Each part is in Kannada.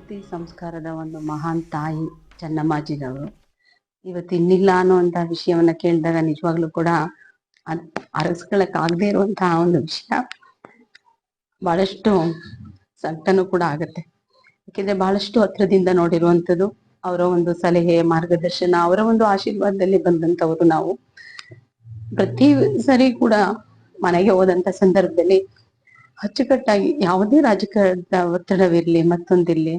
ಸಂಸ್ಕೃತಿ ಸಂಸ್ಕಾರದ ಒಂದು ಮಹಾನ್ ತಾಯಿ ಚೆನ್ನಮ್ಮಾಜಿನವರು ಇವತ್ತು ಇನ್ನಿಲ್ಲ ಅನ್ನುವಂತ ವಿಷಯವನ್ನ ಕೇಳಿದಾಗ ನಿಜವಾಗ್ಲೂ ಕೂಡ ಅರಗಿಸ್ಕೊಳಕ್ ಆಗದೆ ಇರುವಂತಹ ಒಂದು ವಿಷಯ. ಬಹಳಷ್ಟು ಸಂಕಟನೂ ಕೂಡ ಆಗತ್ತೆ. ಯಾಕೆಂದ್ರೆ ಬಹಳಷ್ಟು ಹತ್ರದಿಂದ ನೋಡಿರುವಂಥದ್ದು, ಅವರ ಒಂದು ಸಲಹೆ ಮಾರ್ಗದರ್ಶನ, ಅವರ ಒಂದು ಆಶೀರ್ವಾದದಲ್ಲಿ ಬಂದಂತವ್ರು ನಾವು. ಪ್ರತಿ ಸರಿ ಕೂಡ ಮನೆಗೆ ಹೋದಂತ ಸಂದರ್ಭದಲ್ಲಿ ಅಚ್ಚುಕಟ್ಟಾಗಿ ಯಾವುದೇ ರಾಜಕೀಯದ ಒತ್ತಡವಿರ್ಲಿ ಮತ್ತೊಂದಿರ್ಲಿ,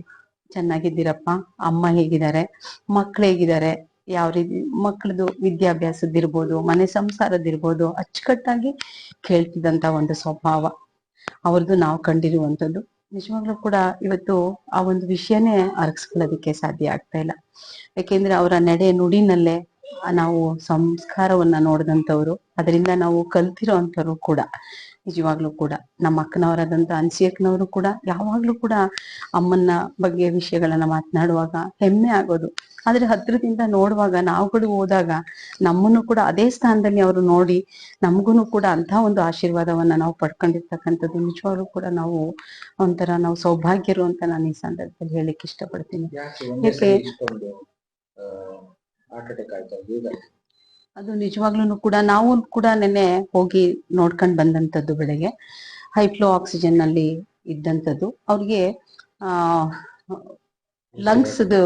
ಚೆನ್ನಾಗಿದ್ದೀರಪ್ಪ, ಅಮ್ಮ ಹೇಗಿದ್ದಾರೆ, ಮಕ್ಳು ಹೇಗಿದ್ದಾರೆ, ಯಾವ ರೀತಿ ಮಕ್ಕಳದು ವಿದ್ಯಾಭ್ಯಾಸದಿರ್ಬೋದು, ಮನೆ ಸಂಸಾರದಿರ್ಬೋದು, ಅಚ್ಚುಕಟ್ಟಾಗಿ ಕೇಳ್ತಿದ್ದಂತ ಒಂದು ಸ್ವಭಾವ ಅವ್ರದ್ದು ನಾವು ಕಂಡಿರುವಂಥದ್ದು. ನಿಜವಾಗ್ಲೂ ಕೂಡ ಇವತ್ತು ಆ ಒಂದು ವಿಷಯನೇ ಅರಗಿಸ್ಕೊಳ್ಳೋದಕ್ಕೆ ಸಾಧ್ಯ ಆಗ್ತಾ ಇಲ್ಲ. ಯಾಕೆಂದ್ರೆ ಅವರ ನಡೆ ನುಡಿನಲ್ಲೇ ನಾವು ಸಂಸ್ಕಾರವನ್ನ ನೋಡಿದಂಥವ್ರು, ಅದರಿಂದ ನಾವು ಕಲ್ತಿರೋ ಅಂಥವ್ರು ಕೂಡ. ನಿಜವಾಗ್ಲೂ ಕೂಡ ನಮ್ಮ ಅಕ್ಕನವರಾದಂತ ಅನ್ಸಿಯಕ್ಕನವರು ಕೂಡ ಯಾವಾಗ್ಲೂ ಕೂಡ ಅಮ್ಮನ ಬಗ್ಗೆ ವಿಷಯಗಳನ್ನ ಮಾತನಾಡುವಾಗ ಹೆಮ್ಮೆ ಆಗೋದು. ಆದ್ರೆ ಹತ್ರದಿಂದ ನೋಡುವಾಗ, ನಾವುಗಳು ಹೋದಾಗ ನಮ್ಮನ್ನು ಕೂಡ ಅದೇ ಸ್ಥಾನದಲ್ಲಿ ಅವರು ನೋಡಿ ನಮಗೂ ಕೂಡ ಅಂತ ಒಂದು ಆಶೀರ್ವಾದವನ್ನ ನಾವು ಪಡ್ಕೊಂಡಿರ್ತಕ್ಕಂಥದ್ದು ನಿಜವಾಗ್ಲೂ ಕೂಡ ನಾವು ನಾವು ಸೌಭಾಗ್ಯರು ಅಂತ ನಾನು ಈ ಸಂದರ್ಭದಲ್ಲಿ ಹೇಳಿಕ್ಕೆ ಇಷ್ಟಪಡ್ತೀನಿ. ಯಾಕೆ ಅದು ನಿಜವಾಗ್ಲೂ ಕೂಡ ನಾವು ಕೂಡ ನೆನ್ನೆ ಹೋಗಿ ನೋಡ್ಕೊಂಡ್ ಬಂದಂತದ್ದು. ಬೆಳಗ್ಗೆ ಹೈ ಫ್ಲೋ ಆಕ್ಸಿಜನ್ ನಲ್ಲಿ ಇದ್ದಂಥದ್ದು. ಅವ್ರಿಗೆ ಲಂಗ್ಸ್ದು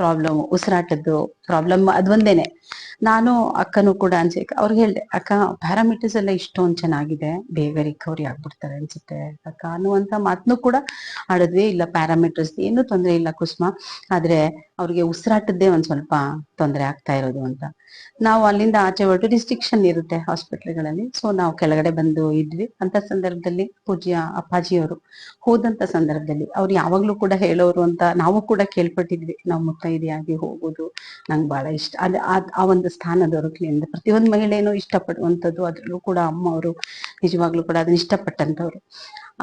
ಪ್ರಾಬ್ಲಮ್, ಉಸಿರಾಟದ್ದು ಪ್ರಾಬ್ಲಮ್ ಅದೊಂದೇನೆ. ನಾನು ಅಕ್ಕನೂ ಕೂಡ ಅವ್ರಿಗೆ ಹೇಳ್ದೆ, ಅಕ್ಕ ಪ್ಯಾರಾಮೀಟರ್ಸ್ ಎಲ್ಲ ಇಷ್ಟೊಂದು ಚೆನ್ನಾಗಿದೆ, ಬೇಗ ರಿಕವರಿ ಆಗ್ಬಿಡ್ತಾರೆ ಅನ್ಸುತ್ತೆ ಅಕ್ಕ ಅನ್ನುವಂತ ಮಾತನ್ನು ಕೂಡ ಆಡಿದ್ವಿ. ಇಲ್ಲ, ಪ್ಯಾರಾಮೀಟರ್ಸ್ ಏನು ತೊಂದರೆ ಇಲ್ಲ ಕುಸುಮ, ಆದ್ರೆ ಅವ್ರಿಗೆ ಉಸಿರಾಟದ್ದೇ ಒಂದ್ ಸ್ವಲ್ಪ ತೊಂದರೆ ಆಗ್ತಾ ಇರೋದು ಅಂತ. ನಾವು ಅಲ್ಲಿಂದ ಆಚೆ ಹೊರಟು, ರಿಸ್ಟ್ರಿಕ್ಷನ್ ಇರುತ್ತೆ ಹಾಸ್ಪಿಟ್ಲ್ಗಳಲ್ಲಿ, ಸೊ ನಾವು ಕೆಳಗಡೆ ಬಂದು ಇದ್ವಿ. ಅಂತ ಸಂದರ್ಭದಲ್ಲಿ ಪೂಜ್ಯ ಅಪ್ಪಾಜಿಯವರು ಹೋದಂತ ಸಂದರ್ಭದಲ್ಲಿ ಅವ್ರು ಯಾವಾಗ್ಲೂ ಕೂಡ ಹೇಳೋರು ಅಂತ ನಾವು ಕೂಡ ಕೇಳ್ಪಟ್ಟಿದ್ವಿ. ನಾವು ಮುತ್ತೈದೆಯಾಗಿ ಹೋಗೋದು ನಂಗೆ ಬಹಳ ಇಷ್ಟ. ಆ ಒಂದು ಸ್ಥಾನ ದೊರಕಲಿ ಅಂತ ಪ್ರತಿಯೊಂದು ಮಹಿಳೆನೂ ಇಷ್ಟಪಡುವಂಥದ್ದು. ಅದ್ರಲ್ಲೂ ಕೂಡ ಅಮ್ಮ ಅವರು ನಿಜವಾಗ್ಲೂ ಕೂಡ ಅದನ್ನ ಇಷ್ಟಪಟ್ಟಂತವ್ರು.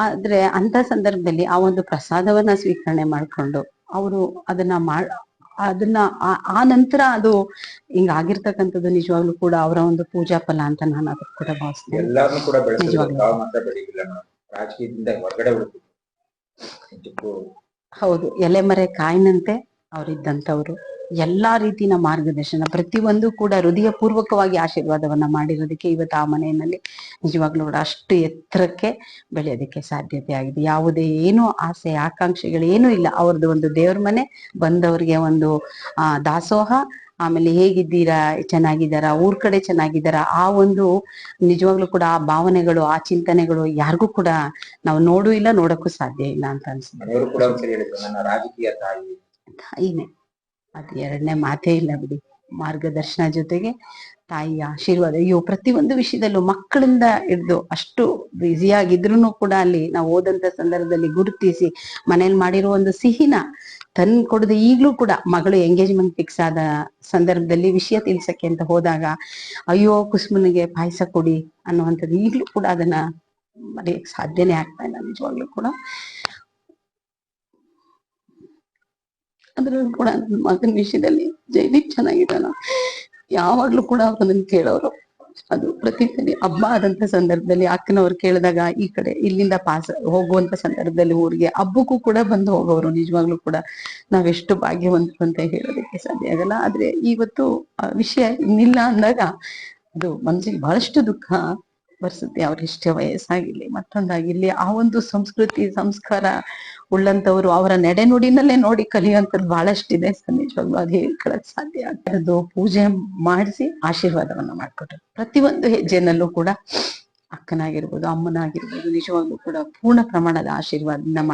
ಆದ್ರೆ ಅಂತ ಸಂದರ್ಭದಲ್ಲಿ ಆ ಒಂದು ಪ್ರಸಾದವನ್ನ ಸ್ವೀಕರಣೆ ಮಾಡ್ಕೊಂಡು ಅವರು ಅದನ್ನ ಆ ನಂತರ ಅದು ಹಿಂಗ ಆಗಿರ್ತಕ್ಕಂಥದ್ದು ನಿಜವಾಗ್ಲೂ ಕೂಡ ಅವರ ಒಂದು ಪೂಜಾ ಫಲ ಅಂತ ನಾನು ಅದಕ್ಕೆ ಕೂಡ ಭಾವಿಸ್ತೇನೆ. ಹೌದು, ಎಲೆಮರೆ ಕಾಯಿನಂತೆ ಅವ್ರಿದ್ದಂಥವ್ರು. ಎಲ್ಲಾ ರೀತಿನ ಮಾರ್ಗದರ್ಶನ, ಪ್ರತಿಯೊಂದು ಕೂಡ ಹೃದಯ ಪೂರ್ವಕವಾಗಿ ಆಶೀರ್ವಾದವನ್ನ ಮಾಡಿರೋದಕ್ಕೆ ಇವತ್ತು ಆ ಮನೆಯಲ್ಲಿ ನಿಜವಾಗ್ಲೂ ಕೂಡ ಅಷ್ಟು ಎತ್ತರಕ್ಕೆ ಬೆಳೆಯೋದಕ್ಕೆ ಸಾಧ್ಯತೆ ಆಗಿದೆ. ಯಾವುದೇ ಏನು ಆಸೆ ಆಕಾಂಕ್ಷೆಗಳು ಏನೂ ಇಲ್ಲ. ಅವ್ರದ್ದು ಒಂದು ದೇವ್ರ ಮನೆ, ಬಂದವ್ರಿಗೆ ಒಂದು ದಾಸೋಹ, ಆಮೇಲೆ ಹೇಗಿದ್ದೀರಾ, ಚೆನ್ನಾಗಿದ್ದಾರಾ, ಊರ್ ಕಡೆ ಚೆನ್ನಾಗಿದ್ದಾರಾ, ಆ ಒಂದು ನಿಜವಾಗ್ಲೂ ಕೂಡ ಆ ಭಾವನೆಗಳು, ಆ ಚಿಂತನೆಗಳು ಯಾರಿಗೂ ಕೂಡ ನಾವು ನೋಡೂ ಇಲ್ಲ, ನೋಡಕ್ಕೂ ಸಾಧ್ಯ ಇಲ್ಲ ಅಂತ ಅನ್ಸುತ್ತೆ. ತಾಯಿನೇ ಅದು ಎರಡನೇ ಮಾತೇ ಇಲ್ಲ ಬಿಡಿ. ಮಾರ್ಗದರ್ಶನ ಜೊತೆಗೆ ತಾಯಿಯ ಆಶೀರ್ವಾದ. ಅಯ್ಯೋ, ಪ್ರತಿಯೊಂದು ವಿಷಯದಲ್ಲೂ ಮಕ್ಕಳಿಂದ ಹಿಡ್ದು ಅಷ್ಟು ಬ್ಯುಸಿಯಾಗಿದ್ರು ಕೂಡ ಅಲ್ಲಿ ನಾವು ಓದಂತ ಸಂದರ್ಭದಲ್ಲಿ ಗುರುತಿಸಿ ಮನೇಲಿ ಮಾಡಿರೋ ಒಂದು ಸಿಹಿನ ತಂದು ಕೊಡದೆ, ಈಗ್ಲೂ ಕೂಡ ಮಗಳು ಎಂಗೇಜ್ಮೆಂಟ್ ಫಿಕ್ಸ್ ಆದ ಸಂದರ್ಭದಲ್ಲಿ ವಿಷಯ ತಿಳ್ಸಕ್ಕೆ ಅಂತ ಹೋದಾಗ, ಅಯ್ಯೋ ಕುಸುಮನಿಗೆ ಪಾಯಸ ಕೊಡಿ ಅನ್ನುವಂಥದ್ದು ಈಗ್ಲೂ ಕೂಡ ಅದನ್ನ ಮರೆಯಕ್ಕೆ ಸಾಧ್ಯನೇ ಆಗ್ತಾ ಇಲ್ಲ ನಿಜವಾಗ್ಲೂ ಕೂಡ. ಅದ್ರಲ್ಲೂ ಕೂಡ ನನ್ನ ಮಗನ ವಿಷಯದಲ್ಲಿ ಜೈದೀಪ್ ಚೆನ್ನಾಗಿದ್ದಾನ, ಯಾವಾಗ್ಲೂ ಕೂಡ ಅವ್ರನ್ನ ಕೇಳೋರು. ಅದು ಪ್ರತಿ ಸರಿ ಹಬ್ಬ ಆದಂತ ಸಂದರ್ಭದಲ್ಲಿ ಅಕ್ಕನವ್ರು ಕೇಳಿದಾಗ ಈ ಕಡೆ ಇಲ್ಲಿಂದ ಹೋಗುವಂತ ಸಂದರ್ಭದಲ್ಲಿ ಊರಿಗೆ ಹಬ್ಬಕ್ಕೂ ಕೂಡ ಬಂದು ಹೋಗೋರು. ನಿಜವಾಗ್ಲೂ ಕೂಡ ನಾವೆಷ್ಟು ಭಾಗ್ಯವಂತರು ಅಂತ ಹೇಳೋದಕ್ಕೆ ಸಾಧ್ಯ ಆಗಲ್ಲ. ಆದ್ರೆ ಇವತ್ತು ವಿಷಯ ಇನ್ನಿಲ್ಲ ಅಂದಾಗ ಅದು ಮನಸ್ಸಿಗೆ ಬಹಳಷ್ಟು ದುಃಖ ಬರ್ಸುತ್ತೆ. ಅವ್ರಿಷ್ಟೇ ವಯಸ್ಸಾಗಿರ್ಲಿ ಮತ್ತೊಂದಾಗಿರ್ಲಿ, ಆ ಒಂದು ಸಂಸ್ಕೃತಿ ಸಂಸ್ಕಾರ ಉಳ್ಳಂತವ್ರು ಅವರ ನಡೆನುಡಿನಲ್ಲೇ ನೋಡಿ ಕಲಿಯುವಂಥದ್ದು ಬಹಳಷ್ಟಿದೆ. ನಿಜವಾಗ್ಲೂ ಅದು ಹೇಳ್ಕೊಳಕ್ ಸಾಧ್ಯ ಆಗ್ತದ್ದು. ಪೂಜೆ ಮಾಡಿಸಿ ಆಶೀರ್ವಾದವನ್ನ ಮಾಡ್ಕೊಟ್ರು. ಪ್ರತಿಯೊಂದು ಹೆಜ್ಜೆನಲ್ಲೂ ಕೂಡ ಅಕ್ಕನಾಗಿರ್ಬೋದು, ಅಮ್ಮನಾಗಿರ್ಬೋದು, ನಿಜವಾಗ್ಲೂ ಕೂಡ ಪೂರ್ಣ ಪ್ರಮಾಣದ ಆಶೀರ್ವಾದನ ಮಾಡಿ